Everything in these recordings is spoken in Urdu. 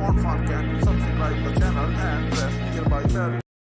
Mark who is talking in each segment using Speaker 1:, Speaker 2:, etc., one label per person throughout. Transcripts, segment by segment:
Speaker 1: don't forget to subscribe the channel and press nearby bell.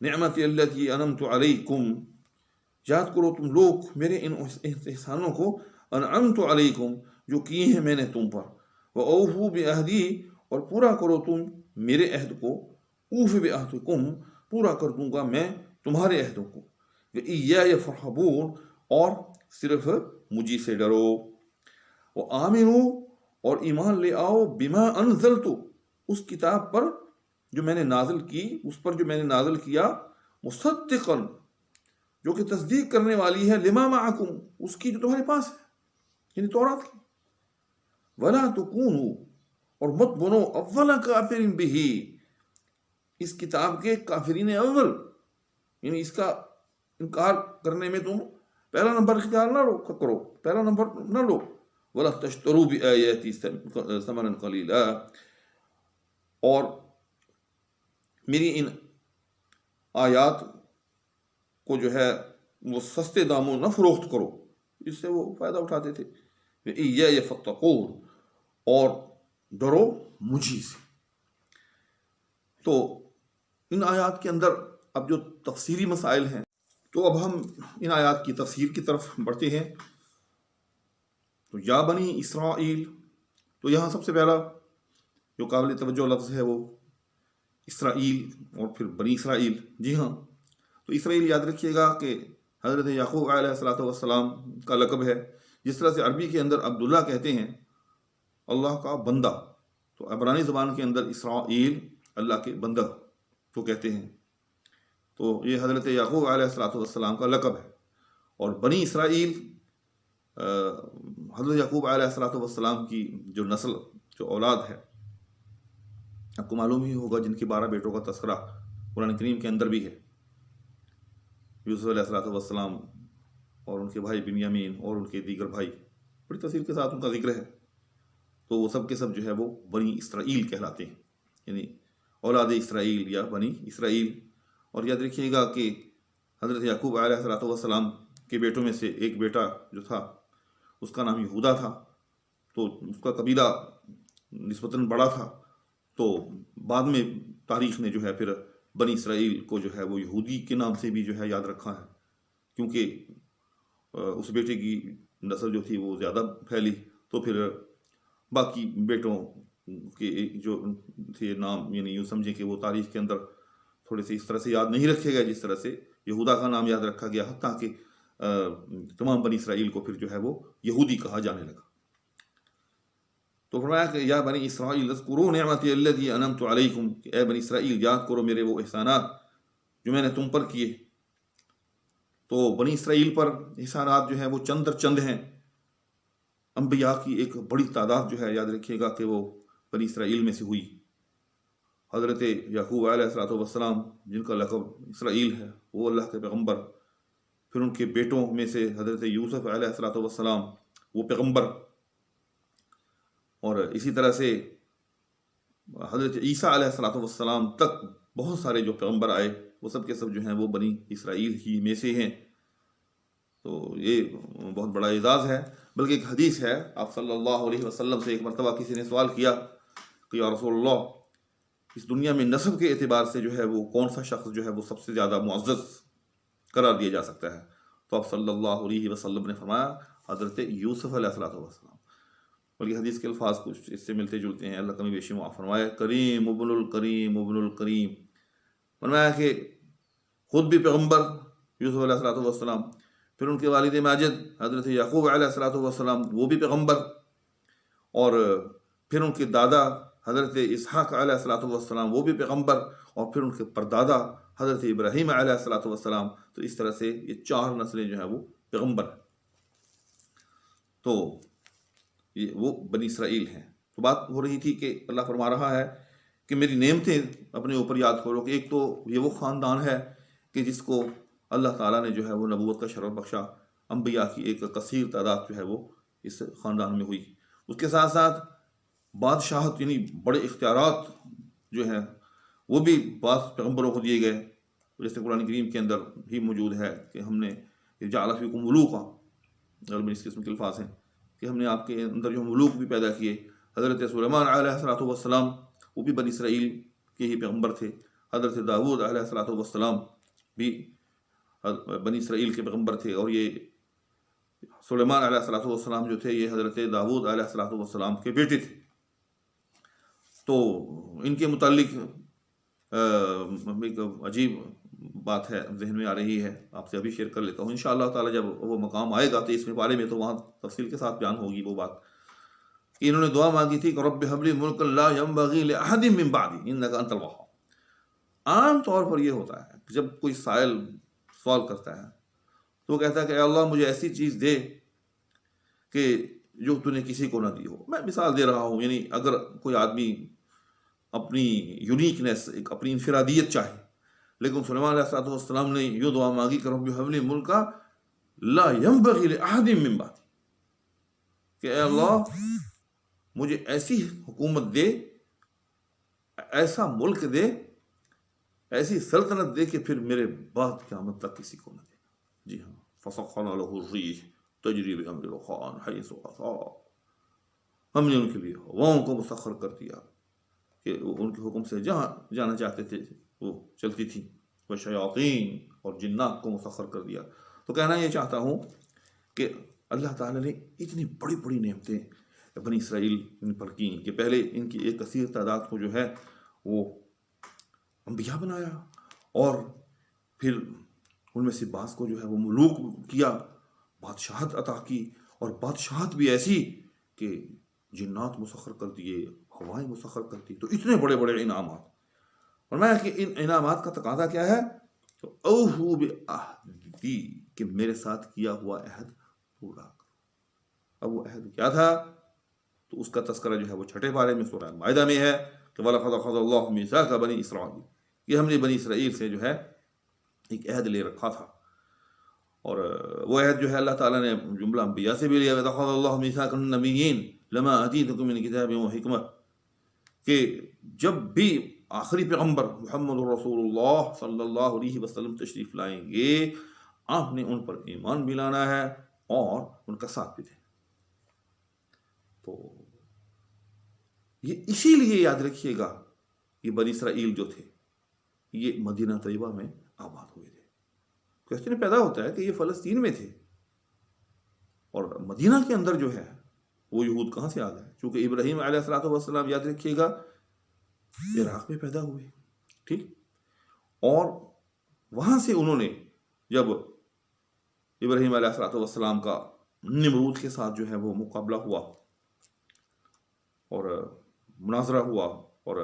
Speaker 2: Nemati التی انعمت علیکم، یاد کرو تم لوگ میرے ان احسانوں کو، انعمت علیکم جو کیے ہیں میں نے تم پر، وأوفوا بعہدی اور پورا کرو تم میرے عہد کو، اوف بعہدکم پورا کر دوں گا میں تمہارے عہدوں کو، وإیایا فارہبون اور صرف مجھے سے ڈرو، وآمنوا اور ایمان لے آؤ بما انزلت اس کتاب پر جو میں نے نازل کی، اس پر جو میں نے نازل کیا، مصدقا جو کہ تصدیق کرنے والی ہے، لما معکم اس کی جو تمہارے پاس ہے، یعنی تورات کی، ولا تکونوا اور مت بنو اول کافر بہ اس کتاب کے کافرین اول، یعنی اس کا انکار کرنے میں تم پہلا نمبر اختیار نہ کرو، پہلا نمبر نہ لو، ولا تشتروا بآیاتی ثمنا قلیلا اور میری ان آیات کو جو ہے وہ سستے داموں نہ فروخت کرو، اس سے وہ فائدہ اٹھاتے تھے، وإیایا فاتقون اور ڈرو مجھے سے۔ تو ان آیات کے اندر اب جو تفسیری مسائل ہیں، تو اب ہم ان آیات کی تفسیر کی طرف بڑھتے ہیں۔ تو یا بنی اسرائیل، تو یہاں سب سے پہلا جو قابل توجہ لفظ ہے وہ اسرائیل اور پھر بنی اسرائیل۔ جی ہاں، تو اسرائیل یاد رکھیے گا کہ حضرت یعقوب علیہ السلام کا لقب ہے، جس طرح سے عربی کے اندر عبداللہ کہتے ہیں اللہ کا بندہ، تو عبرانی زبان کے اندر اسرائیل اللہ کے بندہ کو کہتے ہیں، تو یہ حضرت یعقوب علیہ السلام کا لقب ہے۔ اور بنی اسرائیل حضرت یعقوب علیہ السلام کی جو نسل، جو اولاد ہے، آپ کو معلوم ہی ہوگا جن کے 12 بیٹوں کا تذکرہ قرآن کریم کے اندر بھی ہے، یوسف علیہ السلام اور ان کے بھائی بنیامین اور ان کے دیگر بھائی، بڑی تفصیل کے ساتھ ان کا ذکر ہے، تو وہ سب کے سب جو ہے وہ بنی اسرائیل کہلاتے ہیں، یعنی اولاد اسرائیل یا بنی اسرائیل۔ اور یاد رکھیے گا کہ حضرت یعقوب علیہ السلام کے بیٹوں میں سے ایک بیٹا جو تھا اس کا نام یہودا تھا، تو اس کا قبیلہ نسبتاً بڑا تھا، تو بعد میں تاریخ نے جو ہے پھر بنی اسرائیل کو جو ہے وہ یہودی کے نام سے بھی جو ہے یاد رکھا ہے، کیونکہ اس بیٹے کی نسل جو تھی وہ زیادہ پھیلی، تو پھر باقی بیٹوں کے جو تھے نام، یعنی یوں سمجھیں کہ وہ تاریخ کے اندر تھوڑے سے اس طرح سے یاد نہیں رکھے گئے جس طرح سے یہودا کا نام یاد رکھا گیا، حتیٰ کہ تمام بنی اسرائیل کو پھر جو ہے وہ یہودی کہا جانے لگا۔ تو فرمایا کہ یا بنی اسرائیل اذکروا نعمتی التی انعمت علیکم، کہ اے بنی اسرائیل یاد کرو میرے وہ احسانات جو میں نے تم پر کیے۔ تو بنی اسرائیل پر احسانات جو ہیں وہ چند در چند ہیں، انبیاء کی ایک بڑی تعداد جو ہے یاد رکھیے گا کہ وہ بنی اسرائیل میں سے ہوئی۔ حضرت یعقوب علیہ السلام جن کا لقب اسرائیل ہے، وہ اللہ کے پیغمبر، پھر ان کے بیٹوں میں سے حضرت یوسف علیہ السلام وہ پیغمبر، اور اسی طرح سے حضرت عیسیٰ علیہ السلام تک بہت سارے جو پیغمبر آئے وہ سب کے سب جو ہیں وہ بنی اسرائیل ہی میں سے ہیں۔ تو یہ بہت بڑا اعزاز ہے، بلکہ ایک حدیث ہے، آپ صلی اللہ علیہ وسلم سے ایک مرتبہ کسی نے سوال کیا کہ یا رسول اللہ، اس دنیا میں نسب کے اعتبار سے جو ہے وہ کون سا شخص جو ہے وہ سب سے زیادہ معزز قرار دیا جا سکتا ہے؟ تو آپ صلی اللہ علیہ وسلم نے فرمایا حضرت یوسف علیہ السلام، بلکہ حدیث کے الفاظ کچھ اس سے ملتے جلتے ہیں، اللہ کمی بیشی معاف فرمائے، کریم ابن الکریم ابن الکریم، فرمایا کہ خود بھی پیغمبر یوسف علیہ السلام، پھر ان کے والد ماجد حضرت یعقوب علیہ السلام وہ بھی پیغمبر، اور پھر ان کے دادا حضرت اسحاق علیہ السلام وہ بھی پیغمبر، اور پھر ان کے پردادا حضرت ابراہیم علیہ السلام، تو اس طرح سے یہ 4 نسلیں جو ہیں وہ پیغمبر ہیں۔ تو یہ وہ بنی اسرائیل ہیں۔ تو بات ہو رہی تھی کہ اللہ فرما رہا ہے کہ میری نعمتیں اپنے اوپر یاد کرو، کہ ایک تو یہ وہ خاندان ہے کہ جس کو اللہ تعالیٰ نے جو ہے وہ نبوت کا شرف بخشا، انبیاء کی ایک کثیر تعداد جو ہے وہ اس خاندان میں ہوئی، اس کے ساتھ ساتھ بادشاہت یعنی بڑے اختیارات جو ہیں وہ بھی بعض پیغمبروں کو دیے گئے، جیسے قرآن کریم کے اندر بھی موجود ہے کہ ہم نے جعل فیکم ملوکا، غالباً اس قسم کے الفاظ ہیں کہ ہم نے آپ کے اندر جو ملوک بھی پیدا کیے۔ حضرت سلیمان علیہ السلام وہ بھی بنی اسرائیل کے ہی پیغمبر تھے، حضرت داؤد علیہ الصلوۃ والسلام بھی بنی اسرائیل کے پیغمبر تھے، اور یہ سلیمان علیہ الصلوۃ والسلام جو تھے یہ حضرت داؤد علیہ الصلوۃ والسلام کے بیٹے تھے۔ تو ان کے متعلق ایک عجیب بات ہے ذہن میں آ رہی ہے، آپ سے ابھی شیئر کر لیتا ہوں۔ انشاءاللہ تعالی جب وہ مقام آئے گا تو اس میں بارے میں تو وہاں تفصیل کے ساتھ بیان ہوگی وہ بات کہ انہوں نے دعا مانگی تھی کہ رب ہب لی ملکا لا ینبغی لأحد من بعدی انک انت الوہاب۔ عام طور پر یہ ہوتا ہے کہ جب کوئی سائل سوال کرتا ہے تو وہ کہتا ہے کہ اے اللہ مجھے ایسی چیز دے کہ جو تو نے کسی کو نہ دی ہو۔ میں مثال دے رہا ہوں، یعنی اگر کوئی آدمی اپنی یونیکنیس، ایک اپنی انفرادیت چاہے، لیکن سلیمان علیہ السلام نے یہ دعا مانگی کہ رب ہب لی ملکا لا ینبغی لأحد من بعدی، کہ اے اللہ مجھے ایسی حکومت دے، ایسا ملک دے، ایسی سلطنت دے کہ پھر میرے بعد قیامت تک کسی کو نہ دے۔ جی ہاں، فسخرنا له الريح تجری بأمر رخاء حيث أصاب، ہم نے ان کے لیے ہواؤں کو مسخر کر دیا کہ ان کے حکم سے جہاں جانا چاہتے تھے وہ چلتی تھی، والشیاطین، اور جنات کو مسخر کر دیا۔ تو کہنا یہ چاہتا ہوں کہ اللہ تعالیٰ نے اتنی بڑی بڑی نعمتیں بنی اسرائیل پر کی کہ پہلے ان کی ایک کثیر تعداد کو جو ہے وہ انبیاء بنایا، اور پھر ان میں سے بعض کو جو ہے وہ ملوک کیا، بادشاہت عطا کی، اور بادشاہت بھی ایسی کہ جنات مسخر کر دیے، ہوائیں مسخر کر دی۔ تو اتنے بڑے بڑے انعامات، اور میں کہ ان انعامات کا تقاضا کیا ہے؟ تو اوفوا بعہدی، کہ میرے ساتھ کیا ہوا عہد پورا کرو۔ اب وہ عہد کیا تھا؟ تو اس کا تذکرہ جو ہے وہ چھٹے پارے میں سورہ مائدہ میں ہے کہ وَلَقَدْ أَخَذَ اللَّهُ مِيثَاقَ بَنِي إِسْرَائِيلَ، کہ ہم نے بنی اسرائیل سے جو ہے ایک عہد لے رکھا تھا، اور وہ عہد جو ہے اللہ تعالیٰ نے جملہ انبیاء سے بھی لیا، وَإِذْ أَخَذَ اللَّهُ مِيثَاقَ النَّبِيِّينَ لَمَا آتِيتُكُم مِّن كِتَابٍ وَحِكْمَةٍ، کہ جب بھی آخری پیغمبر محمد رسول اللہ صلی اللہ علیہ وسلم تشریف لائیں گے، آپ نے ان پر ایمان بھی لانا ہے اور ان کا ساتھ بھی دینا۔ تو یہ اسی لیے یاد رکھیے گا، یہ بنی اسرائیل جو تھے یہ مدینہ طیبہ میں آباد ہوئے تھے۔ کوشچن پیدا ہوتا ہے کہ یہ فلسطین میں تھے، اور مدینہ کے اندر جو ہے وہ یہود کہاں سے آ گئے؟ چونکہ ابراہیم علیہ الصلوۃ والسلام یاد رکھیے گا عراق میں پیدا ہوئے، ٹھیک، اور وہاں سے انہوں نے جب ابراہیم علیہ الصلوۃ والسلام کا نمرود کے ساتھ جو ہے وہ مقابلہ ہوا اور مناظرہ ہوا، اور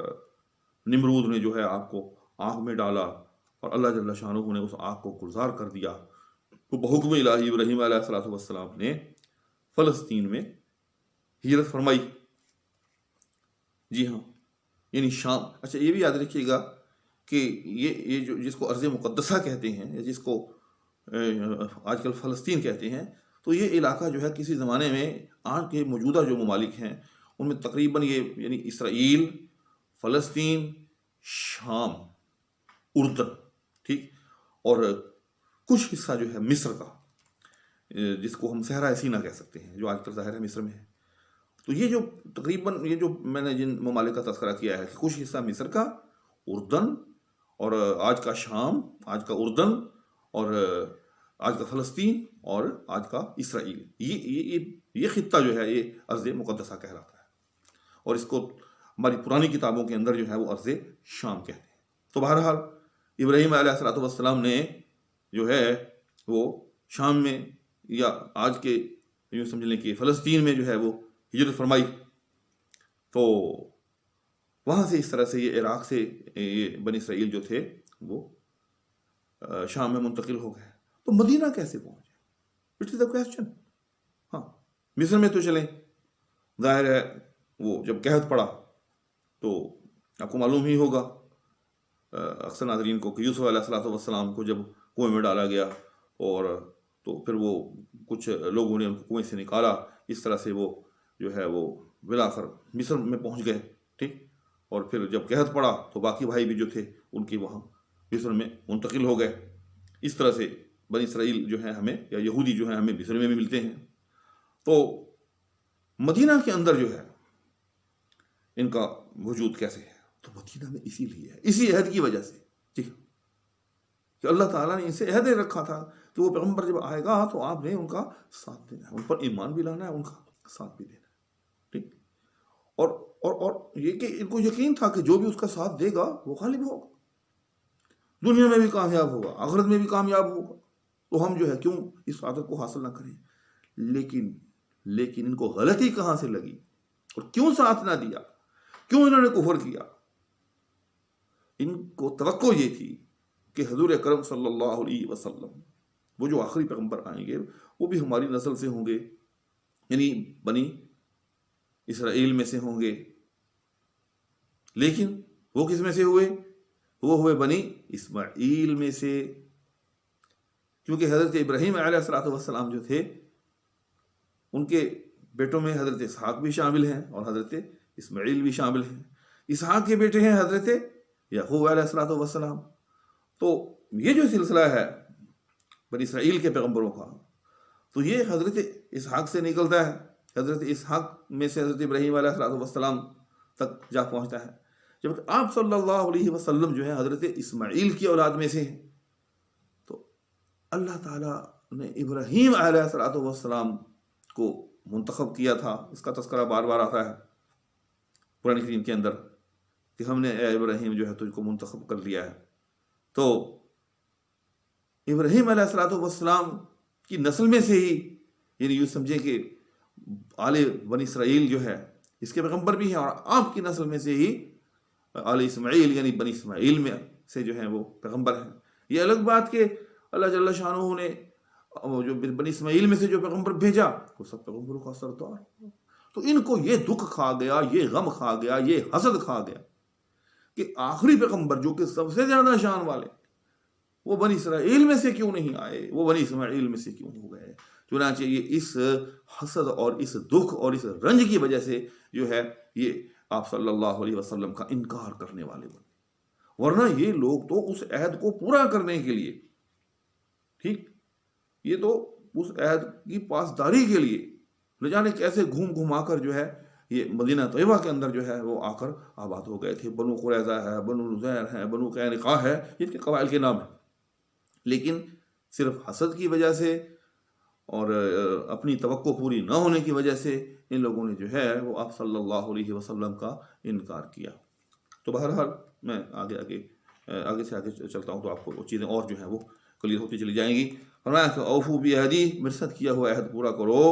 Speaker 2: نمرود نے جو ہے آگ کو آگ میں ڈالا، اور اللہ جل شانہ نے اس آگ کو گلزار کر دیا، تو بحکم الہی ابراہیم علیہ الصلوۃ والسلام نے فلسطین میں ہجرت فرمائی۔ جی ہاں، یعنی شام۔ اچھا یہ بھی یاد رکھیے گا کہ یہ جو جس کو ارض مقدسہ کہتے ہیں، یا جس کو آج کل فلسطین کہتے ہیں، تو یہ علاقہ جو ہے کسی زمانے میں آج کے موجودہ جو ممالک ہیں ان میں تقریباً یہ یعنی اسرائیل، فلسطین، شام، اردن، ٹھیک، اور کچھ حصہ جو ہے مصر کا، جس کو ہم صحرائے سینا کہہ سکتے ہیں، جو آج کل ظاہر ہے مصر میں ہے۔ تو یہ جو تقریباً یہ جو میں نے جن ممالک کا تذکرہ کیا ہے کہ کچھ حصہ مصر کا، اردن، اور آج کا شام، آج کا اردن، اور آج کا فلسطین، اور آج کا اسرائیل، یہ خطہ جو ہے یہ ارض مقدسہ کہلاتا ہے، اور اس کو ہماری پرانی کتابوں کے اندر جو ہے وہ ارض شام کہتے ہیں۔ تو بہرحال ابراہیم علیہ الصلوۃ والسلام نے جو ہے وہ شام میں، یا آج کے یوں سمجھ لیں کہ فلسطین میں جو ہے وہ ہجرت فرمائی، تو وہاں سے اس طرح سے یہ عراق سے یہ بنی اسرائیل جو تھے وہ شام میں منتقل ہو گئے۔ تو مدینہ کیسے پہنچے؟ It is a question. ہاں، مصر میں تو چلیں، ظاہر ہے وہ جب قحط پڑا تو آپ کو معلوم ہی ہوگا اکثر ناظرین کو کہ یوسف علیہ الصلوۃ والسلام کو جب کنویں میں ڈالا گیا، اور تو پھر وہ کچھ لوگوں نے ان کو کنویں سے نکالا، اس طرح سے وہ جو ہے وہ بالآخر مصر میں پہنچ گئے، ٹھیک، اور پھر جب قحط پڑا تو باقی بھائی بھی جو تھے ان کے وہاں مصر میں منتقل ہو گئے۔ اس طرح سے بنی اسرائیل جو ہے ہمیں، یا یہودی جو ہیں ہمیں مصر میں بھی ملتے ہیں۔ تو مدینہ کے اندر جو ہے ان کا وجود کیسے ہے؟ تو مدینہ میں اسی لیے ہے، اسی عہد کی وجہ سے، جی، کہ اللہ تعالیٰ نے ان سے عہد رکھا تھا کہ وہ پیغمبر جب آئے گا تو آپ نے ان کا ساتھ دینا ہے، ان پر ایمان بھی لانا ہے، ان کا ساتھ بھی دینا ہے، ٹھیک۔ اور یہ کہ ان کو یقین تھا کہ جو بھی اس کا ساتھ دے گا وہ غالب ہوگا، دنیا میں بھی کامیاب ہوگا، آخرت میں بھی کامیاب ہوگا، تو ہم جو ہے کیوں اس سعادت کو حاصل نہ کریں۔ لیکن ان کو غلطی کہاں سے لگی اور کیوں ساتھ نہ دیا، کیوں انہوں نے کفر کیا؟ ان کو توقع یہ تھی کہ حضور اکرم صلی اللہ علیہ وسلم وہ جو آخری پیغمبر آئیں گے وہ بھی ہماری نسل سے ہوں گے، یعنی بنی اسرائیل میں سے ہوں گے، لیکن وہ کس میں سے ہوئے؟ وہ ہوئے بنی اسماعیل میں سے، کیونکہ حضرت ابراہیم علیہ الصلوۃ والسلام جو تھے ان کے بیٹوں میں حضرت اسحاق بھی شامل ہیں اور حضرت اسماعیل بھی شامل ہیں۔ اسحاق کے بیٹے ہیں حضرت یعقوب علیہ الصلوۃ والسلام۔ تو یہ جو سلسلہ ہے بنی اسرائیل کے پیغمبروں کا، تو یہ حضرت اسحاق سے نکلتا ہے، حضرت اسحاق میں سے حضرت ابراہیم علیہ الصلوۃ والسلام تک جا پہنچتا ہے، جبکہ آپ صلی اللہ علیہ وسلم جو ہے حضرت اسماعیل کی اولاد میں سے ہیں۔ تو اللہ تعالیٰ نے ابراہیم علیہ الصلوۃ والسلام کو منتخب کیا تھا، اس کا تذکرہ بار بار آتا ہے قرآن کریم کے اندر کہ ہم نے اے ابراہیم جو ہے تجھ کو منتخب کر لیا ہے۔ تو ابراہیم علیہ الصلوۃ والسلام کی نسل میں سے ہی، یعنی یوں سمجھیں کہ آل بنی اسرائیل جو ہے اس کے پیغمبر بھی ہیں، اور آپ کی نسل میں سے ہی آل اسماعیل یعنی بنی اسماعیل میں سے جو ہیں وہ پیغمبر ہیں۔ یہ الگ بات کہ اللہ جل شانہ نے جو بنی اسماعیل میں سے جو پیغمبر بھیجا وہ سب پیغمبروں کا سردار، تو ان کو یہ دکھ کھا گیا، یہ غم کھا گیا، یہ حسد کھا گیا کہ آخری پیغمبر جو کہ سب سے زیادہ شان والے وہ بنی اسرائیل میں سے کیوں نہیں آئے، وہ بنی اسماعیل میں سے کیوں ہو گئے۔ چنانچہ یہ اس حسد اور اس دکھ اور اس رنج کی وجہ سے جو ہے یہ آپ صلی اللہ علیہ وسلم کا انکار کرنے والے بنے، ورنہ یہ لوگ تو اس عہد کو پورا کرنے کے لیے، ٹھیک، یہ تو اس عہد کی پاسداری کے لیے نہ جانے کیسے گھوم گھما کر جو ہے یہ مدینہ طیبہ کے اندر جو ہے وہ آ کر آباد ہو گئے تھے۔ بنو قریظہ ہے، بنو نذیر ہے، بنو قینقاع ہے، ان کے قبائل کے نام ہیں، لیکن صرف حسد کی وجہ سے اور اپنی توقع پوری نہ ہونے کی وجہ سے ان لوگوں نے جو ہے وہ آپ صلی اللہ علیہ وسلم کا انکار کیا۔ تو بہرحال میں آگے سے آگے چلتا ہوں تو آپ کو چیزیں اور جو ہیں وہ کلیئر ہوتی چلی جائیں گی۔ فرمایا کہ اوفو بعہدی، میرے ساتھ کیا ہوا عہد پورا کرو،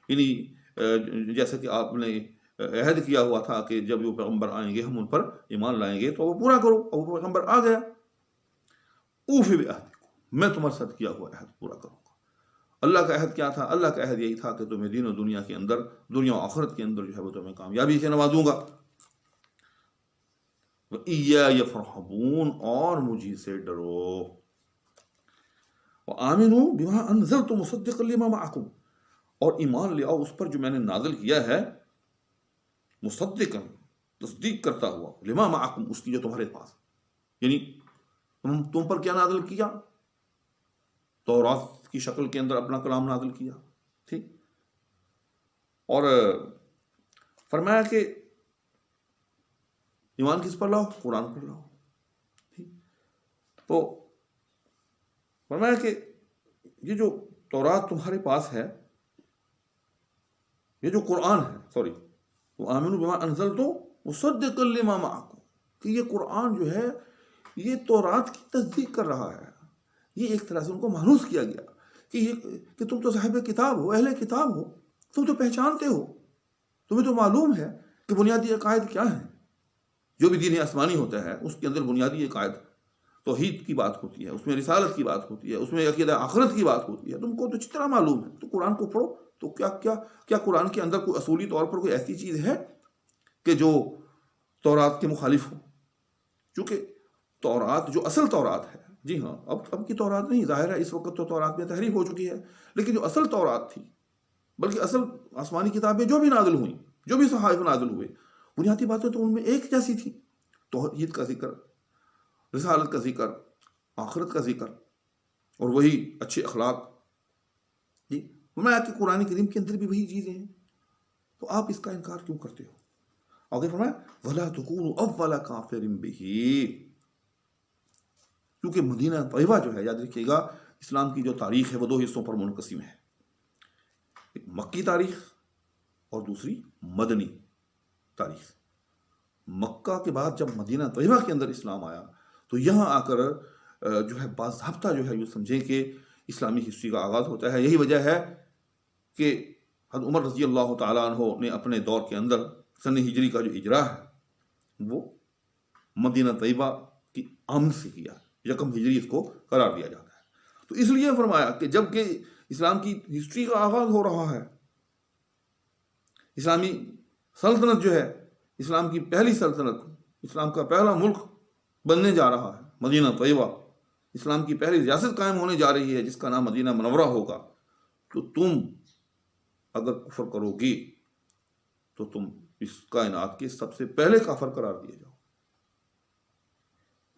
Speaker 2: یعنی جیسا کہ آپ نے عہد کیا ہوا تھا کہ جب وہ پیغمبر آئیں گے ہم ان پر ایمان لائیں گے، تو وہ پورا کرو۔ اور وہ پیغمبر آ گیا، اوفی بعہدی، میں تمہارے ساتھ کیا ہوا عہد پورا کروں گا۔ اللہ کا عہد کیا تھا؟ اللہ کا عہد یہی تھا کہ تمہیں دین و دنیا کے اندر، دنیا و آخرت کے اندر جو ہے وہ تمہیں کامیابی سے نوازوں گا۔ وَإِيَّايَ فَارْهَبُونَ، اور مجھے سے ڈرو۔ وَآمِنُوا بِمَا أَنزَلْتُ مُصَدِّقًا لِمَا مَعَكُمْ، اور ایمان لے آؤ اس پر جو میں نے نازل کیا ہے، مصدقاً، تصدیق کرتا ہوا، لما معکم، اس کی جو تمہارے پاس، یعنی تم پر کیا نازل کیا؟ تورات کی شکل کے اندر اپنا کلام نازل کیا، ٹھیک، اور فرمایا کہ ایمان کس پر لاؤ؟ قرآن پر لاؤ، ٹھیک۔ تو فرمایا کہ یہ جو تورات تمہارے پاس ہے، یہ جو قرآن ہے، سوری، وَآمِنُوا بِمَا أَنزَلْتُ مُصَدِّقًا لِمَا مَعَكُمْ، کہ یہ قرآن جو ہے یہ تورات کی تصدیق کر رہا ہے۔ یہ ایک طرح سے ان کو مانوس کیا گیا کہ تم تو صاحب کتاب ہو، اہل کتاب ہو، تم تو پہچانتے ہو، تمہیں تو معلوم ہے کہ بنیادی عقائد کیا ہیں۔ جو بھی دین آسمانی ہوتا ہے اس کے اندر بنیادی عقائد توحید کی بات ہوتی ہے، اس میں رسالت کی بات ہوتی ہے، اس میں عقیدہ آخرت کی بات ہوتی ہے، تم کو تو اچھی طرح معلوم ہے۔ تو قرآن کو پڑھو، تو کیا قرآن کے اندر کوئی اصولی طور پر کوئی ایسی چیز ہے کہ جو تورات کے مخالف ہو؟ چونکہ تورات جو اصل تورات ہے، جی ہاں، اب کی تورات نہیں، ظاہر ہے اس وقت تو تورات میں تحریف ہو چکی ہے، لیکن جو اصل تورات تھی، بلکہ اصل آسمانی کتابیں جو بھی نازل ہوئیں، جو بھی صحائف نازل ہوئے، بنیادی باتیں تو ان میں ایک جیسی تھیں۔ توحید کا ذکر، رسالت کا ذکر، آخرت کا ذکر، اور وہی اچھے اخلاق، جی، میں کہ قرآن کریم کے اندر بھی وہی چیزیں ہیں، تو آپ اس کا انکار کیوں کرتے ہو؟ آگے فرمایا وَلَا تُكُونُوا أَوَّلَ كَافِرٍ بِهِ، کیونکہ مدینہ طیبہ جو ہے، یاد رکھیے گا، اسلام کی جو تاریخ ہے وہ دو حصوں پر منقسم ہے، ایک مکی تاریخ اور دوسری مدنی تاریخ۔ مکہ کے بعد جب مدینہ طیبہ کے اندر اسلام آیا تو یہاں آ کر جو ہے باضابطہ جو ہے یہ سمجھیں کہ اسلامی ہسٹری کا آغاز ہوتا ہے۔ یہی وجہ ہے کہ حضرت عمر رضی اللہ تعالیٰ عنہ نے اپنے دور کے اندر سن ہجری کا جو اجرا ہے وہ مدینہ طیبہ کی آمد سے کیا، یکم ہجری اس کو قرار دیا جاتا ہے۔ تو اس لیے فرمایا کہ جب کہ اسلام کی ہسٹری کا آغاز ہو رہا ہے، اسلامی سلطنت جو ہے، اسلام کی پہلی سلطنت، اسلام کا پہلا ملک بننے جا رہا ہے مدینہ طیبہ، اسلام کی پہلی ریاست قائم ہونے جا رہی ہے جس کا نام مدینہ منورہ ہوگا، تو تم اگر کفر کرو گی تو تم اس کائنات کے سب سے پہلے کافر قرار دیے جاؤ۔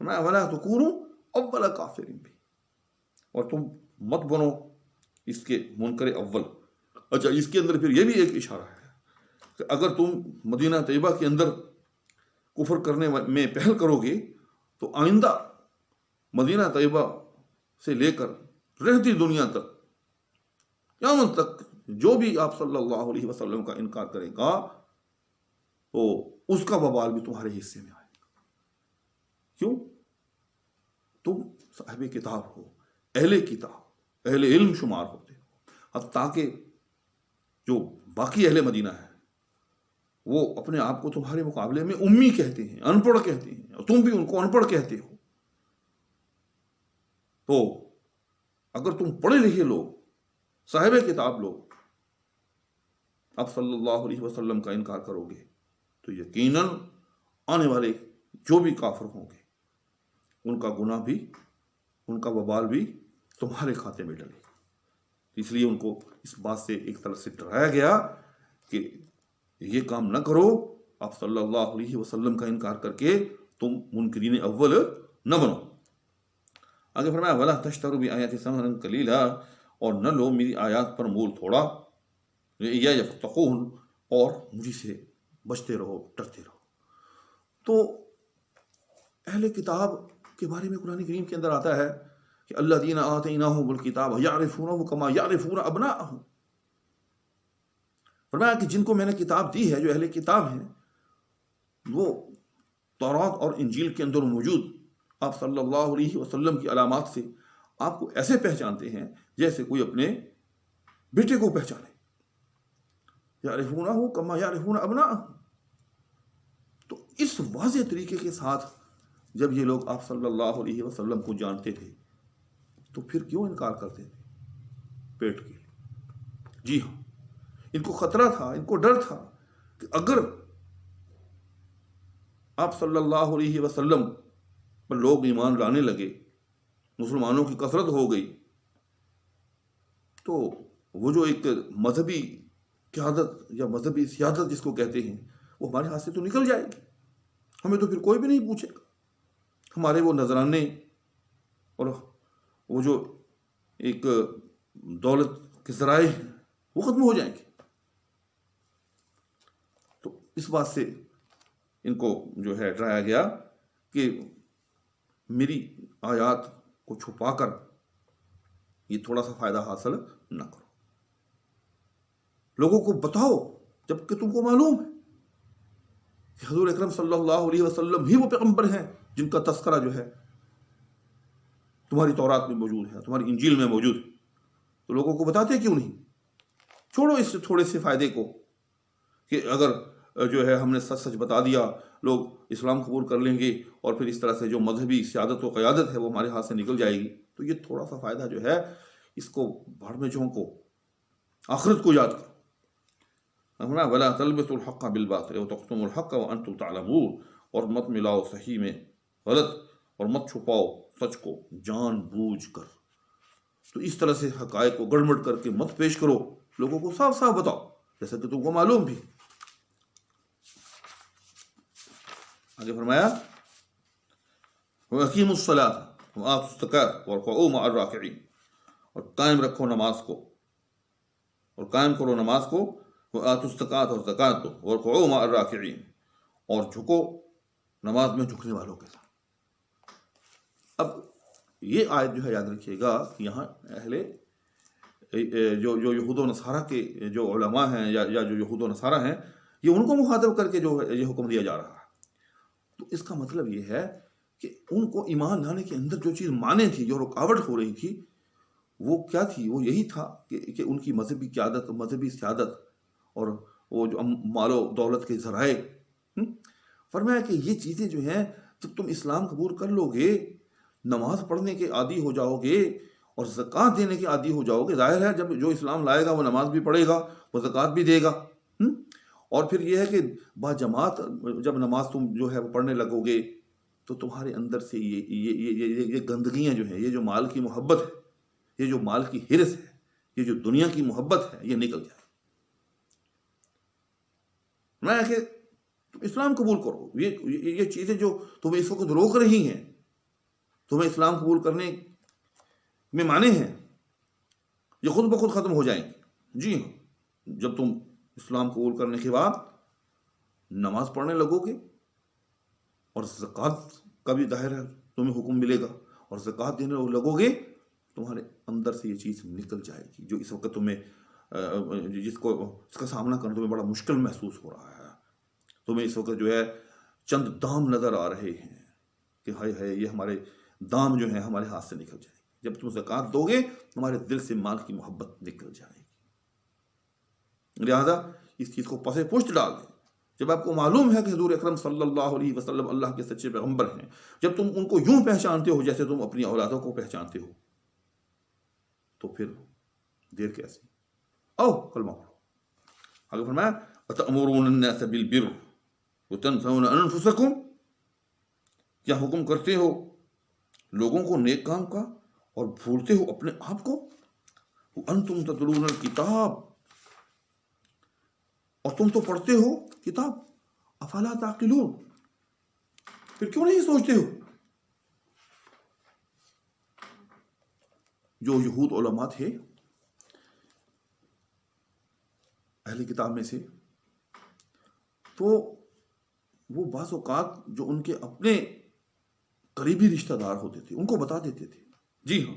Speaker 2: وَلَا تُكُونُوا أَوَّلَ كَافِرٍ بِهِ، اور تم مت بنو اس کے منکر اول۔ اچھا، اس کے اندر پھر یہ بھی ایک اشارہ ہے کہ اگر تم مدینہ طیبہ کے اندر کفر کرنے میں پہل کرو گے تو آئندہ مدینہ طیبہ سے لے کر رہتی دنیا تک، قیامت تک، جو بھی آپ صلی اللہ علیہ وسلم کا انکار کرے گا تو اس کا وبال بھی تمہارے حصے میں آئے گا۔ کیوں؟ تم صاحب کتاب ہو، اہل کتاب، اہل علم شمار ہوتے ہو، حتیٰ کہ جو باقی اہل مدینہ ہے وہ اپنے آپ کو تمہارے مقابلے میں امی کہتے ہیں، ان پڑھ کہتے ہیں، اور تم بھی ان کو ان پڑھ کہتے ہو۔ تو اگر تم پڑھے لکھے لوگ، صاحب کتاب لوگ آپ صلی اللہ علیہ وسلم کا انکار کرو گے تو یقیناً آنے والے جو بھی کافر ہوں گے ان کا گناہ بھی، ان کا وبال بھی تمہارے کھاتے میں ڈلے گا۔ اس لیے ان کو اس بات سے ایک طرح سے ڈرایا گیا کہ یہ کام نہ کرو، آپ صلی اللہ علیہ وسلم کا انکار کر کے تم منکرین اول نہ بنو۔ آگے فرمایا وَلَا تَشْتَرُوا بِآيَاتِي ثَمَنًا قَلِيلًا، اور نہ لو میری آیات پر مول تھوڑا، یا یفتقون، اور مجھ سے بچتے رہو، ڈرتے رہو۔ تو اہل کتاب کے بارے میں قرآن کریم کے اندر آتا ہے کہ الذین آتیناہم الکتاب یعرفونہ کما یعرفون ابناءہم، فرمایا کہ جن کو میں نے کتاب دی ہے، جو اہل کتاب ہیں، وہ تورات اور انجیل کے اندر موجود آپ صلی اللہ علیہ وسلم کی علامات سے آپ کو ایسے پہچانتے ہیں جیسے کوئی اپنے بیٹے کو پہچانے۔ یعرفونہ کما یعرفون ابناءہم، تو اس واضح طریقے کے ساتھ جب یہ لوگ آپ صلی اللہ علیہ وسلم کو جانتے تھے تو پھر کیوں انکار کرتے تھے؟ پیٹ کے لیے۔ جی ہاں، ان کو خطرہ تھا، ان کو ڈر تھا کہ اگر آپ صلی اللہ علیہ وسلم پر لوگ ایمان لانے لگے، مسلمانوں کی کثرت ہو گئی، تو وہ جو ایک مذہبی قیادت یا مذہبی سیادت جس کو کہتے ہیں وہ ہمارے ہاتھ سے تو نکل جائے گی، ہمیں تو پھر کوئی بھی نہیں پوچھے گا، ہمارے وہ نذرانے اور وہ جو ایک دولت کے ذرائع ہیں وہ ختم ہو جائیں گے۔ تو اس بات سے ان کو جو ہے ڈرایا گیا کہ میری آیات کو چھپا کر یہ تھوڑا سا فائدہ حاصل نہ کرو، لوگوں کو بتاؤ جبکہ تم کو معلوم ہے کہ حضور اکرم صلی اللہ علیہ وسلم ہی وہ پیغمبر ہیں جن کا تذکرہ جو ہے تمہاری تورات میں موجود ہے، تمہاری انجیل میں موجود ہے، تو لوگوں کو بتاتے کیوں نہیں؟ چھوڑو اس تھوڑے سے فائدے کو کہ اگر جو ہے ہم نے سچ سچ بتا دیا، لوگ اسلام قبول کر لیں گے اور پھر اس طرح سے جو مذہبی سیادت و قیادت ہے وہ ہمارے ہاتھ سے نکل جائے گی، تو یہ تھوڑا سا فائدہ جو ہے اس کو بھاڑ میں جھونکو، آخرت کو یاد کرو۔ وَلَا تَلْبِسُوا الْحَقَّ بِالْبَاطِلِ وَتَكْتُمُوا الْحَقَّ وَأَنْتُمْ تَعْلَمُونَ، اور مت ملاؤ صحیح میں غلط، اور مت چھپاؤ سچ کو جان بوجھ کر۔ تو اس طرح سے حقائق کو گڑبڑ کر کے مت پیش کرو، لوگوں کو صاف صاف بتاؤ جیسا کہ تم کو معلوم بھی۔ آگے فرمایا وَأَقِیمُوا الصَّلَاةَ وَآتُوا الزَّکَاةَ وَارْكَعُوا مَعَ الرَّاکِعِینَ، اور قائم رکھو نماز کو، اور قائم کرو نماز کو، وَآتُوا الزَّکَاةَ، اور زکوٰۃ دو، وَارْكَعُوا مَعَ الرَّاکِعِینَ، اور جھکو نماز میں جھکنے والوں کے ساتھ۔ اب یہ آیت جو ہے یاد رکھیے گا کہ یہاں اہل جو یہود و نصارہ کے جو علماء ہیں یا جو یہود و نصارہ ہیں، یہ ان کو مخاطب کر کے جو ہے یہ حکم دیا جا رہا ہے۔ تو اس کا مطلب یہ ہے کہ ان کو ایمان لانے کے اندر جو چیز مانے تھی، جو رکاوٹ ہو رہی تھی، وہ کیا تھی؟ وہ یہی تھا کہ ان کی مذہبی قیادت، مذہبی سیادت اور وہ جو مال و دولت کے ذرائع۔ فرمایا کہ یہ چیزیں جو ہیں، جب تم اسلام قبول کر لو گے، نماز پڑھنے کے عادی ہو جاؤ گے اور زکوٰۃ دینے کے عادی ہو جاؤ گے، ظاہر ہے جب جو اسلام لائے گا وہ نماز بھی پڑھے گا، وہ زکوٰۃ بھی دے گا، اور پھر یہ ہے کہ با جماعت جب نماز تم جو ہے وہ پڑھنے لگو گے تو تمہارے اندر سے یہ گندگیاں جو ہیں، یہ جو مال کی محبت ہے، یہ جو مال کی ہرس ہے، یہ جو دنیا کی محبت ہے، یہ نکل جائے۔ میں کہ تم اسلام قبول کرو، یہ چیزیں جو تمہیں اس وقت روک رہی ہیں، تمہیں اسلام قبول کرنے میں مانے ہیں، یہ خود بخود ختم ہو جائیں گے۔ جی ہاں، جب تم اسلام قبول کرنے کے بعد نماز پڑھنے لگو گے اور زکوٰۃ کا بھی ظاہر ہے تمہیں حکم ملے گا، اور زکوٰۃ دینے لگو گے، تمہارے اندر سے یہ چیز نکل جائے گی جو اس وقت تمہیں جس کا سامنا کرنا تمہیں بڑا مشکل محسوس ہو رہا ہے۔ تمہیں اس وقت جو ہے چند دام نظر آ رہے ہیں کہ ہائے ہائے یہ ہمارے دام جو ہیں ہمارے ہاتھ سے نکل جائیں گے۔ جب تم زکوٰۃ دو گے تمہارے دل سے مال کی محبت نکل جائے گی، لہذا اس چیز کو پسے پشت ڈال دیں۔ جب آپ کو معلوم ہے کہ حضور اکرم صلی اللہ علیہ وسلم اللہ کے سچے پیغمبر ہیں، جب تم ان کو یوں پہچانتے ہو جیسے تم اپنی اولادوں کو پہچانتے ہو، تو پھر دیر کیسی؟ او کلمہ پڑھو۔ آگے فرمایا وَتَأْمُرُونَ النَّاسَ بِالْبِرِّ وَتَنْسَوْنَ أَنفُسَكُمْ، کیا حکم کرتے ہو لوگوں کو نیک کام کا اور بھولتے ہو اپنے آپ کو؟ وَأَنْتُمْ تَتْلُونَ الْكِتَابَ، اور تم تو پڑھتے ہو کتاب، افلا تعقلون، پھر کیوں نہیں سوچتے ہو؟ جو یہود علماء تھے اہل کتاب میں سے، تو وہ بعض اوقات جو ان کے اپنے قریبی رشتہ دار ہوتے تھے ان کو بتا دیتے تھے۔ جی ہاں،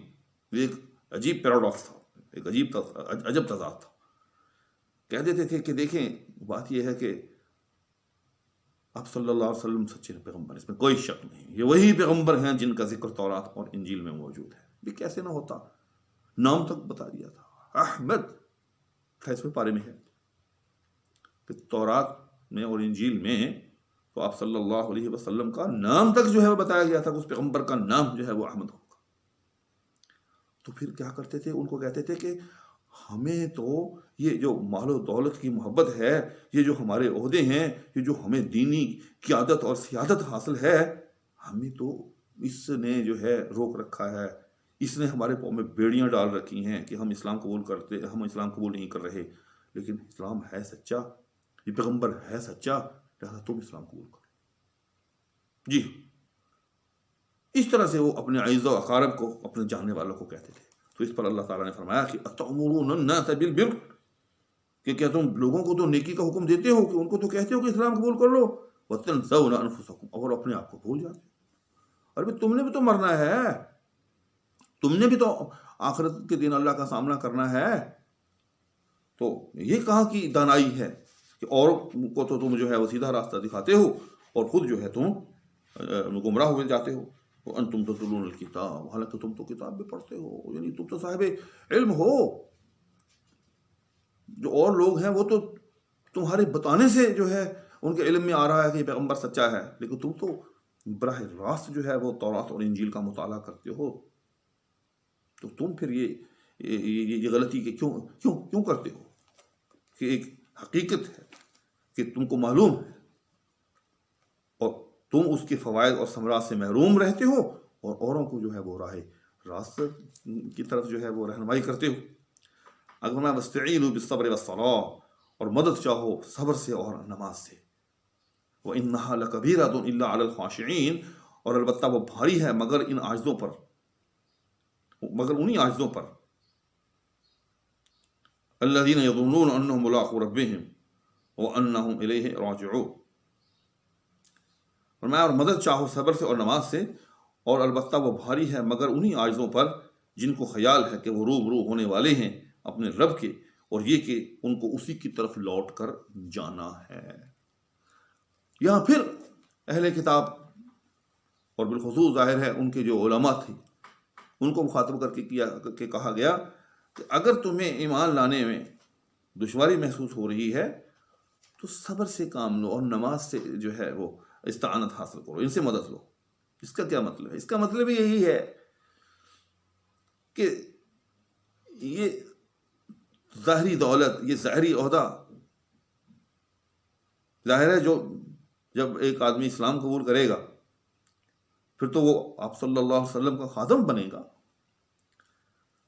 Speaker 2: یہ ایک عجیب پیراڈاکس تھا، ایک عجب تضاد تھا۔ کہہ دیتے تھے کہ دیکھیں بات یہ ہے کہ آپ صلی اللہ علیہ وسلم سچے پیغمبر، اس میں کوئی شک نہیں، یہ وہی پیغمبر ہیں جن کا ذکر تورات اور انجیل میں موجود ہے۔ یہ کیسے نہ ہوتا، نام تک بتا دیا تھا، احمد 28ویں پارے میں ہے کہ تورات میں اور انجیل میں تو آپ صلی اللہ علیہ وسلم کا نام تک جو ہے وہ بتایا گیا تھا کہ اس پیغمبر کا نام جو ہے وہ احمد ہوگا۔ تو پھر کیا کرتے تھے؟ ان کو کہتے تھے کہ ہمیں تو یہ جو مال و دولت کی محبت ہے، یہ جو ہمارے عہدے ہیں، یہ جو ہمیں دینی قیادت اور سیادت حاصل ہے، ہمیں تو اس نے جو ہے روک رکھا ہے، اس نے ہمارے پاؤں میں بیڑیاں ڈال رکھی ہیں کہ ہم اسلام قبول نہیں کر رہے۔ لیکن اسلام ہے سچا، یہ پیغمبر ہے سچا، لہذا تم اسلام قبول کرو۔ جی اس طرح سے وہ اپنے اعزاء و اقارب کو، اپنے جاننے والوں کو کہتے تھے۔ تو اس پر اللہ تعالیٰ نے فرمایا کہ اتأمرون الناس بالبر، کہ کیا تم لوگوں کو تو نیکی کا حکم دیتے ہو، کہ ان کو تو کہتے ہو کہ اسلام قبول کر لو، وتنسون انفسکم، اور اپنے آپ کو بھول جاتے ہو۔ اور تم نے بھی تو مرنا ہے، تم نے بھی تو آخرت کے دن اللہ کا سامنا کرنا ہے۔ تو یہ کہاں کی دانائی ہے کہ اور کو تو تم جو ہے وہ سیدھا راستہ دکھاتے ہو اور خود جو ہے تم گمراہ ہوئے جاتے ہو۔ وانتم تتلون الکتاب، حالانکہ تم تو کتاب بھی پڑھتے ہو، یعنی تم تو صاحب علم ہو۔ جو اور لوگ ہیں وہ تو تمہارے بتانے سے جو ہے ان کے علم میں آ رہا ہے کہ یہ پیغمبر سچا ہے، لیکن تم تو براہ راست جو ہے وہ تورات اور انجیل کا مطالعہ کرتے ہو۔ تو تم پھر یہ غلطی کہ کیوں کرتے ہو؟ کہ ایک حقیقت ہے کہ تم کو معلوم ہے اور تم اس کے فوائد اور ثمرات سے محروم رہتے ہو، اور اوروں کو جو ہے وہ راہ راست کی طرف جو ہے وہ رہنمائی کرتے ہو۔ اگر میں واستعینوا بالصبر والصلاۃ، اور مدد چاہو صبر سے اور نماز سے۔ وانھا لکبیرۃ الا علی الخاشعین، اور البتہ وہ بھاری ہے مگر ان عاجزوں پر، مگر انہی عاجزوں پر، الذین یظنون انہم ملاقو ربہم وانہم الیہ راجعون، فرمایا اور مدد چاہو صبر سے اور نماز سے، اور البتہ وہ بھاری ہے مگر انہی عاجزوں پر جن کو خیال ہے کہ وہ روبرو ہونے والے ہیں اپنے رب کے، اور یہ کہ ان کو اسی کی طرف لوٹ کر جانا ہے۔ یہاں پھر اہل کتاب اور بالخصوص ظاہر ہے ان کے جو علماء تھے ان کو مخاطب کر کے کہا گیا کہ اگر تمہیں ایمان لانے میں دشواری محسوس ہو رہی ہے تو صبر سے کام لو اور نماز سے جو ہے وہ استعانت حاصل کرو، ان سے مدد لو۔ اس کا کیا مطلب ہے؟ اس کا مطلب یہی ہے کہ یہ ظاہری دولت، یہ ظاہری عہدہ، ظاہر ہے جو جب ایک آدمی اسلام قبول کرے گا پھر تو وہ آپ صلی اللہ علیہ وسلم کا خادم بنے گا،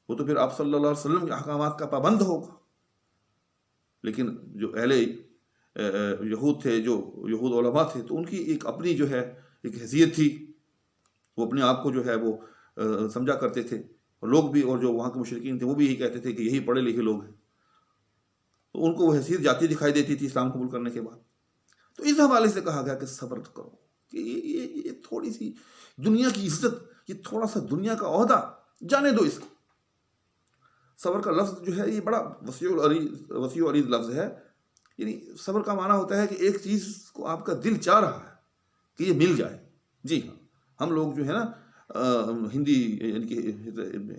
Speaker 2: وہ تو پھر آپ صلی اللہ علیہ وسلم کے احکامات کا پابند ہوگا۔ لیکن جو اہل یہود تھے، جو یہود علماء تھے، تو ان کی ایک اپنی جو ہے ایک حیثیت تھی، وہ اپنے آپ کو جو ہے وہ سمجھا کرتے تھے، اور لوگ بھی، اور جو وہاں کے مشرکین تھے وہ بھی یہی کہتے تھے کہ یہی پڑھے لکھے لوگ ہیں، تو ان کو وہ حیثیت جاتی دکھائی دیتی تھی اسلام قبول کرنے کے بعد۔ تو اس حوالے سے کہا گیا کہ صبر کرو، کہ یہ تھوڑی سی دنیا کی عزت، یہ تھوڑا سا دنیا کا عہدہ جانے دو اس کو۔ صبر کا لفظ جو ہے یہ بڑا وسیع و عریض لفظ ہے، یعنی صبر کا معنی ہوتا ہے کہ ایک چیز کو آپ کا دل چاہ رہا ہے کہ یہ مل جائے۔ جی ہاں، ہم لوگ جو ہے نا ہندی یعنی کہ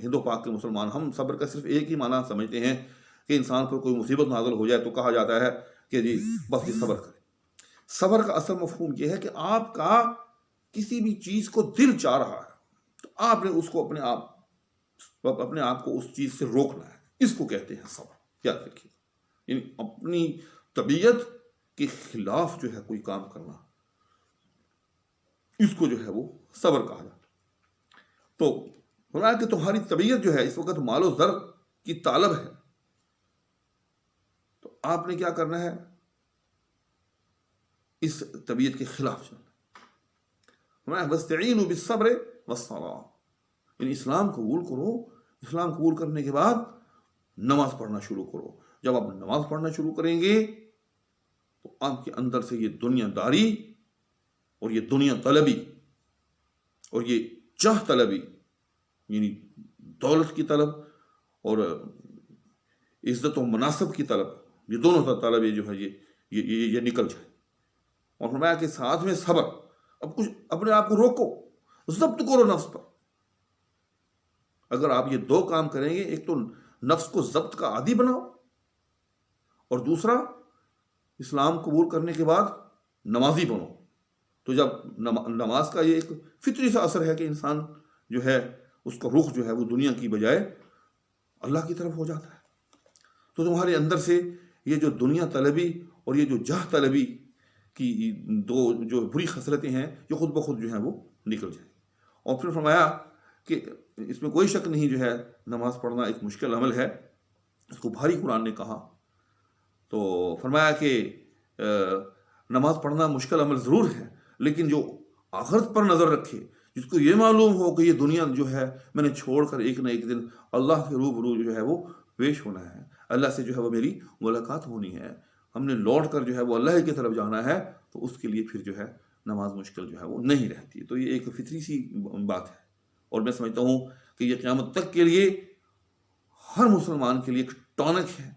Speaker 2: ہندو پاک کے مسلمان، ہم صبر کا صرف ایک ہی معنی سمجھتے ہیں کہ انسان پر کوئی مصیبت نازل ہو جائے تو کہا جاتا ہے کہ جی بس یہ صبر کرے۔ صبر کا اصل مفہوم یہ ہے کہ آپ کا کسی بھی چیز کو دل چاہ رہا ہے تو آپ نے اس کو اپنے آپ کو اس چیز سے روکنا ہے، اس کو کہتے ہیں صبر۔ یاد رکھیے، یعنی اپنی طبیعت کے خلاف جو ہے کوئی کام کرنا، اس کو جو ہے وہ صبر کہا جاتا ہے۔ تو فرمایا کہ تمہاری طبیعت جو ہے اس وقت مال و زر کی طالب ہے، تو آپ نے کیا کرنا ہے؟ اس طبیعت کے خلاف چلنا۔ فرمایا وَاسْتَعِينُوا بِالصَّبْرِ وَالصَّلَاةِ، یعنی اسلام قبول کرو، اسلام قبول کرنے کے بعد نماز پڑھنا شروع کرو۔ جب آپ نماز پڑھنا شروع کریں گے تو آپ کے اندر سے یہ دنیا داری اور یہ دنیا طلبی اور یہ جاہ طلبی، یعنی دولت کی طلب اور عزت و مناصب کی طلب، یہ دونوں طلب جو ہے یہ نکل جائے۔ اور فرمایا کہ ساتھ میں صبر، اب کچھ اپنے آپ کو روکو، ضبط کرو نفس پر۔ اگر آپ یہ دو کام کریں گے، ایک تو نفس کو ضبط کا عادی بناؤ، اور دوسرا اسلام قبول کرنے کے بعد نمازی بنو۔ تو جب نماز کا یہ ایک فطری سا اثر ہے کہ انسان جو ہے اس کا رخ جو ہے وہ دنیا کی بجائے اللہ کی طرف ہو جاتا ہے، تو تمہارے اندر سے یہ جو دنیا طلبی اور یہ جو جاہ طلبی کی دو جو بری خصلتیں ہیں یہ خود بخود جو ہیں وہ نکل جائیں۔ اور پھر فرمایا کہ اس میں کوئی شک نہیں جو ہے نماز پڑھنا ایک مشکل عمل ہے، اس کو بھاری قرآن نے کہا۔ تو فرمایا کہ نماز پڑھنا مشکل عمل ضرور ہے، لیکن جو آخرت پر نظر رکھے، جس کو یہ معلوم ہو کہ یہ دنیا جو ہے میں نے چھوڑ کر ایک نہ ایک دن اللہ کے روبرو جو ہے وہ پیش ہونا ہے، اللہ سے جو ہے وہ میری ملاقات ہونی ہے، ہم نے لوٹ کر جو ہے وہ اللہ کی طرف جانا ہے، تو اس کے لیے پھر جو ہے نماز مشکل جو ہے وہ نہیں رہتی۔ تو یہ ایک فطری سی بات ہے، اور میں سمجھتا ہوں کہ یہ قیامت تک کے لیے ہر مسلمان کے لیے ایک ٹونک ہے،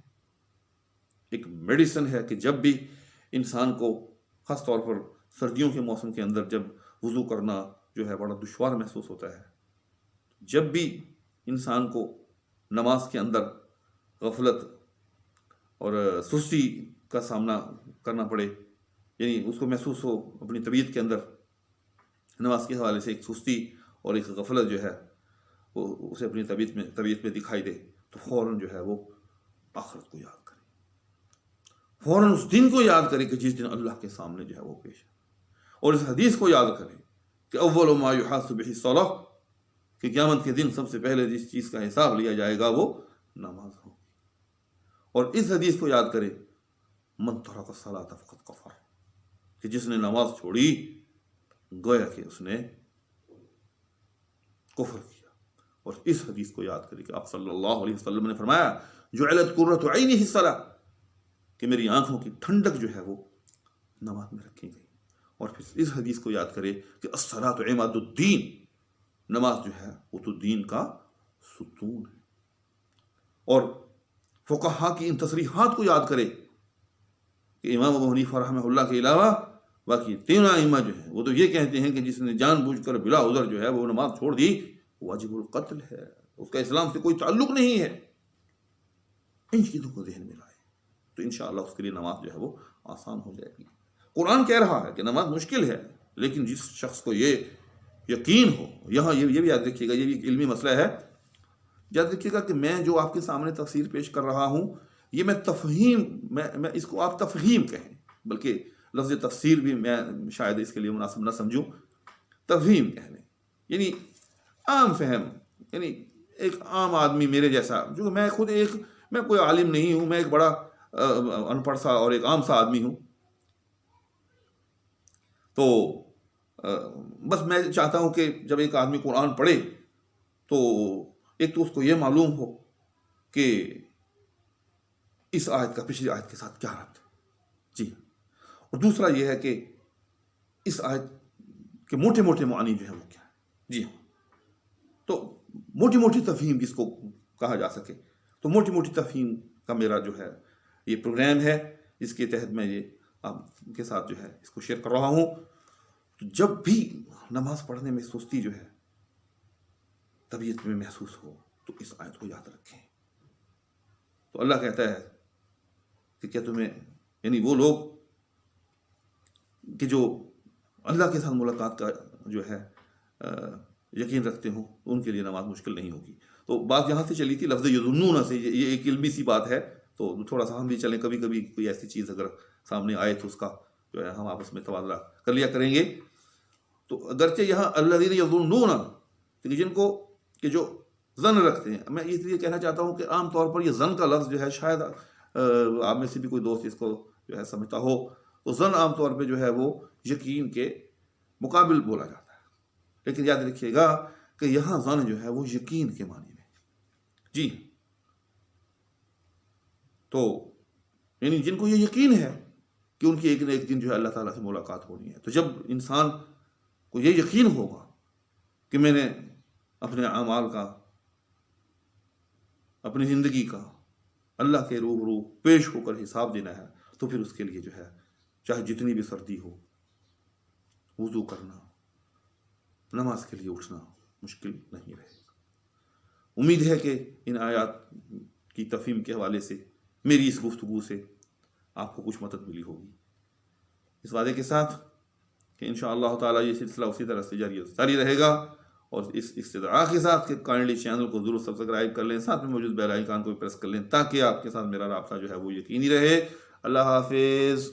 Speaker 2: ایک میڈیسن ہے، کہ جب بھی انسان کو خاص طور پر سردیوں کے موسم کے اندر جب وضو کرنا جو ہے بڑا دشوار محسوس ہوتا ہے، جب بھی انسان کو نماز کے اندر غفلت اور سستی کا سامنا کرنا پڑے، یعنی اس کو محسوس ہو اپنی طبیعت کے اندر نماز کے حوالے سے ایک سستی اور ایک غفلت جو ہے وہ اسے اپنی طبیعت میں دکھائی دے، تو فوراً جو ہے وہ آخرت کو یاد کرے، فوراً اس دن کو یاد کرے کہ جس دن اللہ کے سامنے جو ہے وہ پیش ہے، اور اس حدیث کو یاد کرے کہ اول ما یحاسب بہ الصلاۃ، کہ قیامت کے دن سب سے پہلے جس چیز کا حساب لیا جائے گا وہ نماز ہوگی، اور اس حدیث کو یاد کرے من ترک الصلاۃ فقد کفر، کہ جس نے نماز چھوڑی گویا کہ اس نے کفر کیا، اور اس حدیث کو یاد کرے کہ آپ صلی اللہ علیہ وسلم نے فرمایا جعلت قرۃ عینہ الصلاۃ، کہ میری آنکھوں کی ٹھنڈک جو ہے وہ نماز میں رکھی گئی، اور پھر اس حدیث کو یاد کرے کہ الصلاۃ عماد الدین، نماز جو ہے وہ تو دین کا ستون ہے. اور فقہا کی ان تصریحات کو یاد کرے کہ امام ابو حنیفہ رحمہ اللہ کے علاوہ باقی تینوں ائمہ جو ہیں وہ تو یہ کہتے ہیں کہ جس نے جان بوجھ کر بلا عذر جو ہے وہ نماز چھوڑ دی واجب القتل ہے، اس کا اسلام سے کوئی تعلق نہیں ہے. ان چیزوں کو ذہن میں لائے تو انشاءاللہ اس کے لیے نماز جو ہے وہ آسان ہو جائے گی. قرآن کہہ رہا ہے کہ نماز مشکل ہے، لیکن جس شخص کو یہ یقین ہو، یہاں یہ بھی یاد رکھیے گا، یہ بھی ایک علمی مسئلہ ہے، یاد رکھیے گا کہ میں جو آپ کے سامنے تفسیر پیش کر رہا ہوں یہ میں تفہیم، میں اس کو آپ تفہیم کہیں، بلکہ لفظ تفسیر بھی میں شاید اس کے لیے مناسب نہ سمجھوں، تفہیم کہہ لیں، یعنی عام فہم، یعنی ایک عام آدمی میرے جیسا، جو میں خود میں کوئی عالم نہیں ہوں، میں ایک بڑا ان پڑھ سا اور ایک عام سا آدمی ہوں، تو بس میں چاہتا ہوں کہ جب ایک آدمی قرآن پڑھے تو ایک تو اس کو یہ معلوم ہو کہ اس آیت کا پچھلی آیت کے ساتھ کیا ربط ہے، جی، اور دوسرا یہ ہے کہ اس آیت کے موٹے موٹے معنی جو ہے وہ کیا ہے، جی ہاں. تو موٹی موٹی تفہیم جس کو کہا جا سکے، تو موٹی موٹی تفہیم کا میرا جو ہے یہ پروگرام ہے، جس کے تحت میں یہ آپ کے ساتھ جو ہے اس کو شیئر کر رہا ہوں. تو جب بھی نماز پڑھنے میں سستی جو ہے طبیعت میں محسوس ہو تو اس آیت کو یاد رکھیں. تو اللہ کہتا ہے کہ کیا تمہیں، یعنی وہ لوگ کہ جو اللہ کے ساتھ ملاقات کا جو ہے یقین رکھتے ہوں ان کے لیے نماز مشکل نہیں ہوگی. تو بات یہاں سے چلی تھی لفظ یظنون سے، یہ ایک علمی سی بات ہے، تو تھوڑا سا ہم بھی چلیں، کبھی کبھی کوئی ایسی چیز اگر سامنے آئے تو اس کا جو ہے ہم آپس میں تبادلہ کر لیا کریں گے. تو اگرچہ یہاں الذین یظنون، جن کو کہ جو ظن رکھتے ہیں، میں اس لیے کہنا چاہتا ہوں کہ عام طور پر یہ ظن کا لفظ جو ہے شاید آپ میں سے بھی کوئی دوست اس کو جو ہے سمجھتا ہو، تو ظن عام طور پہ جو ہے وہ یقین کے مقابل بولا جاتا ہے، لیکن یاد رکھیے گا کہ یہاں ظن جو ہے وہ یقین کے معنی میں، جی. تو یعنی جن کو یہ یقین ہے کہ ان کی ایک نہ ایک دن جو ہے اللہ تعالیٰ سے ملاقات ہونی ہے، تو جب انسان کو یہ یقین ہوگا کہ میں نے اپنے اعمال کا، اپنی زندگی کا اللہ کے روبرو پیش ہو کر حساب دینا ہے، تو پھر اس کے لیے جو ہے چاہے جتنی بھی سردی ہو، وضو کرنا، نماز کے لیے اٹھنا مشکل نہیں رہے گا. امید ہے کہ ان آیات کی تفہیم کے حوالے سے میری اس گفتگو سے آپ کو کچھ مدد ملی ہوگی، اس وعدے کے ساتھ کہ انشاءاللہ تعالیٰ یہ سلسلہ اسی طرح سے جاری رہے گا، اور اس استدعا کے ساتھ کہ کائنڈلی چینل کو ضرور سبسکرائب کر لیں، ساتھ میں موجود بیل آئیکن کو بھی پریس کر لیں تاکہ آپ کے ساتھ میرا رابطہ جو ہے وہ یقینی رہے. اللہ حافظ.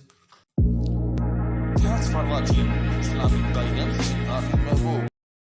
Speaker 3: Thanks for watching Islamic Guidance.